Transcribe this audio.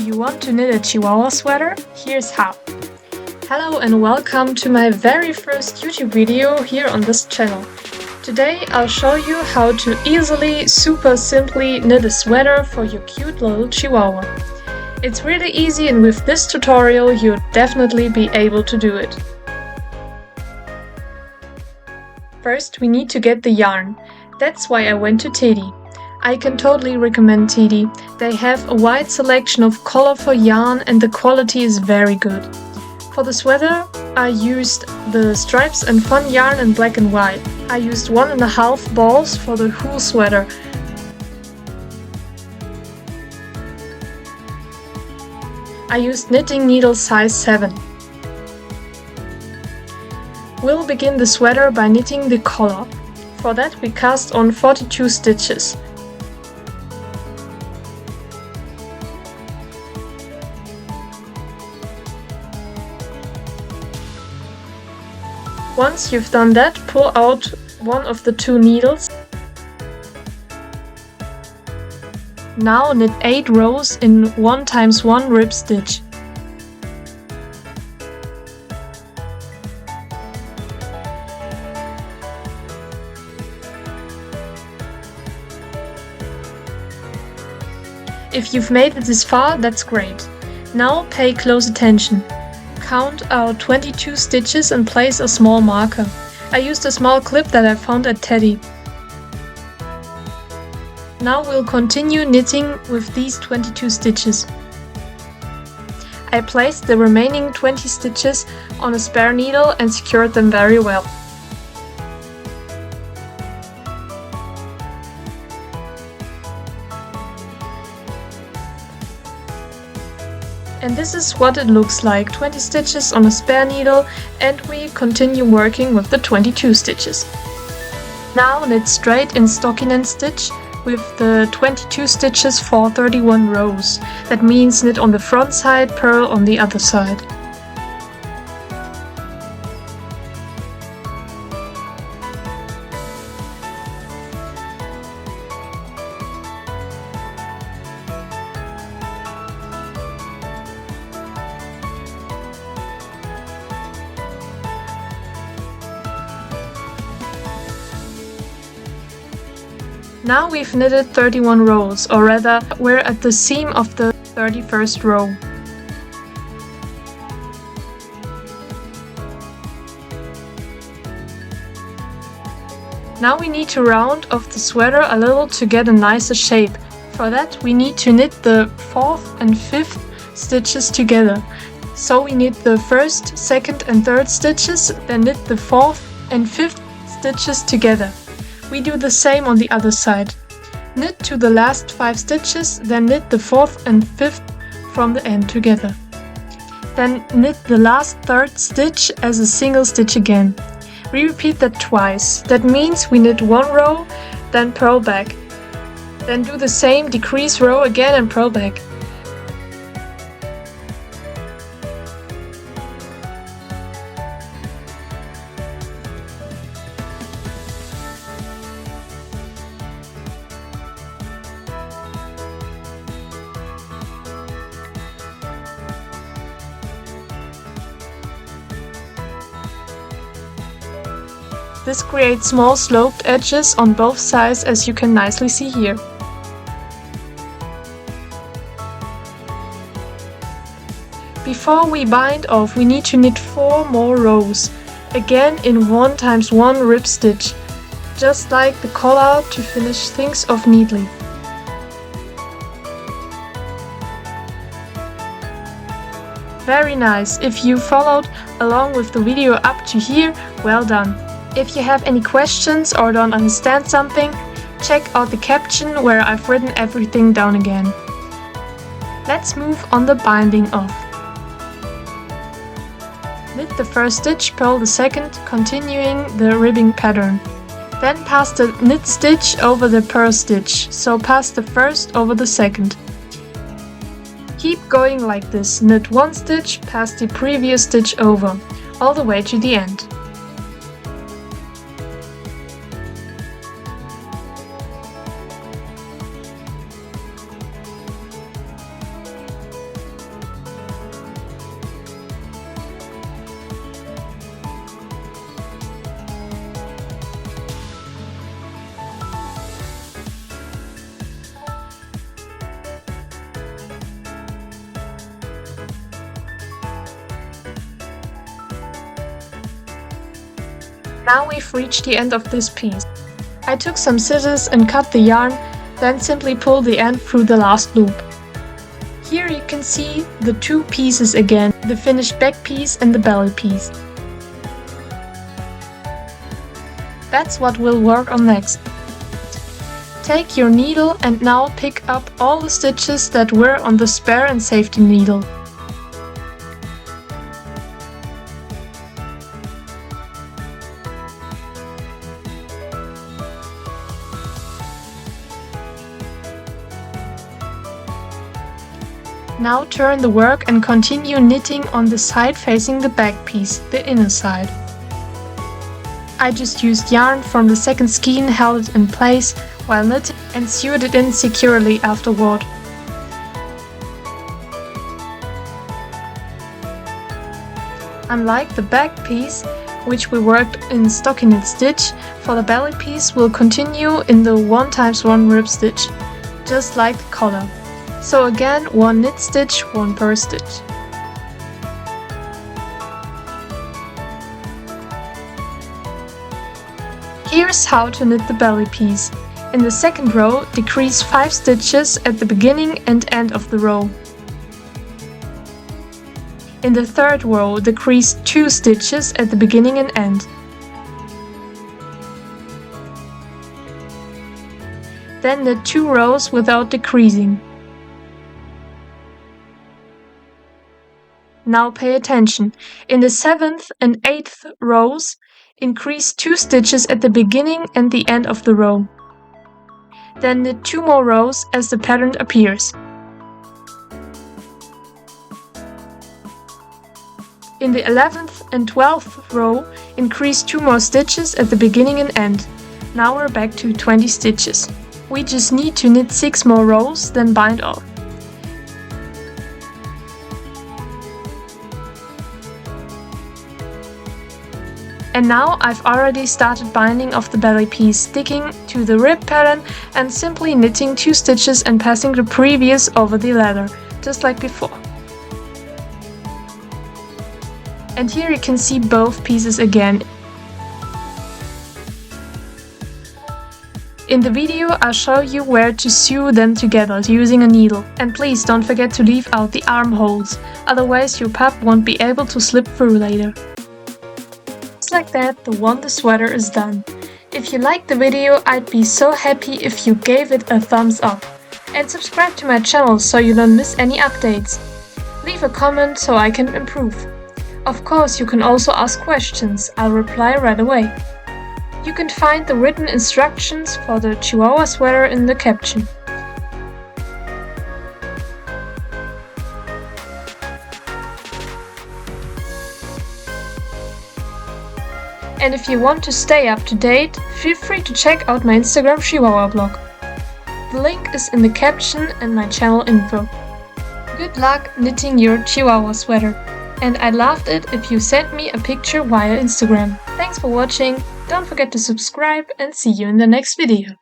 you want to knit a Chihuahua sweater? Here's how. Hello and welcome to my very first YouTube video here on this channel. Today I'll show you how to easily, super simply knit a sweater for your cute little Chihuahua. It's really easy, and with this tutorial you'll definitely be able to do it. First we need to get the yarn. That's why I went to Teddy. I can totally recommend Teddy. They have a wide selection of colorful yarn and the quality is very good. For the sweater I used the stripes and fun yarn in black and white. I used 1.5 balls for the whole sweater. I used knitting needle size 7. We'll begin the sweater by knitting the collar. For that we cast on 42 stitches. Once you've done that, pull out one of the 2 needles. Now knit 8 rows in 1 × 1 rib stitch. If you've made it this far, that's great. Now pay close attention. Count out 22 stitches and place a small marker. I used a small clip that I found at Teddy. Now we'll continue knitting with these 22 stitches. I placed the remaining 20 stitches on a spare needle and secured them very well. And this is what it looks like, 20 stitches on a spare needle, and we continue working with the 22 stitches. Now knit straight in stockinette stitch with the 22 stitches for 31 rows. That means knit on the front side, purl on the other side. Now we've knitted 31 rows, or rather, we're at the seam of the 31st row. Now we need to round off the sweater a little to get a nicer shape. For that we need to knit the 4th and 5th stitches together. So we knit the 1st, 2nd and 3rd stitches, then knit the 4th and 5th stitches together. We do the same on the other side. Knit to the last 5 stitches, then knit the 4th and 5th from the end together. Then knit the last 3rd stitch as a single stitch again. We repeat that twice. That means we knit 1 row, then purl back. Then do the same, decrease row again and purl back. This creates small sloped edges on both sides, as you can nicely see here. Before we bind off, we need to knit 4 more rows, again in 1 × 1 rib stitch, just like the collar, to finish things off neatly. Very nice! If you followed along with the video up to here, well done! If you have any questions or don't understand something, check out the caption where I've written everything down again. Let's move on the binding off. Knit the 1st stitch, purl the 2nd, continuing the ribbing pattern. Then pass the knit stitch over the purl stitch, so pass the 1st over the 2nd. Keep going like this, knit 1 stitch, pass the previous stitch over, all the way to the end. Now we've reached the end of this piece. I took some scissors and cut the yarn, then simply pull the end through the last loop. Here you can see the two pieces again, the finished back piece and the belly piece. That's what we'll work on next. Take your needle and now pick up all the stitches that were on the spare and safety needle. Now turn the work and continue knitting on the side facing the back piece, the inner side. I just used yarn from the second skein, held it in place while knitting and sewed it in securely afterward. Unlike the back piece, which we worked in stockinette stitch, for the belly piece we'll continue in the 1×1 rib stitch, just like the collar. So again, 1 knit stitch, 1 purl stitch. Here's how to knit the belly piece. In the second row, decrease 5 stitches at the beginning and end of the row. In the third row, decrease 2 stitches at the beginning and end. Then knit 2 rows without decreasing. Now pay attention. In the 7th and 8th rows, increase 2 stitches at the beginning and the end of the row. Then knit 2 more rows as the pattern appears. In the 11th and 12th row, increase 2 more stitches at the beginning and end. Now we're back to 20 stitches. We just need to knit 6 more rows, then bind off. And now I've already started binding off the belly piece, sticking to the rib pattern and simply knitting 2 stitches and passing the previous over the leather, just like before. And here you can see both pieces again. In the video I'll show you where to sew them together using a needle. And please don't forget to leave out the armholes, otherwise your pup won't be able to slip through later. Just like that, the Wonder sweater is done. If you liked the video, I'd be so happy if you gave it a thumbs up. And subscribe to my channel so you don't miss any updates. Leave a comment so I can improve. Of course, you can also ask questions, I'll reply right away. You can find the written instructions for the Chihuahua sweater in the caption. And if you want to stay up to date, feel free to check out my Instagram Chihuahua blog. The link is in the caption and my channel info. Good luck knitting your Chihuahua sweater. And I'd love it if you sent me a picture via Instagram. Thanks for watching, don't forget to subscribe and see you in the next video.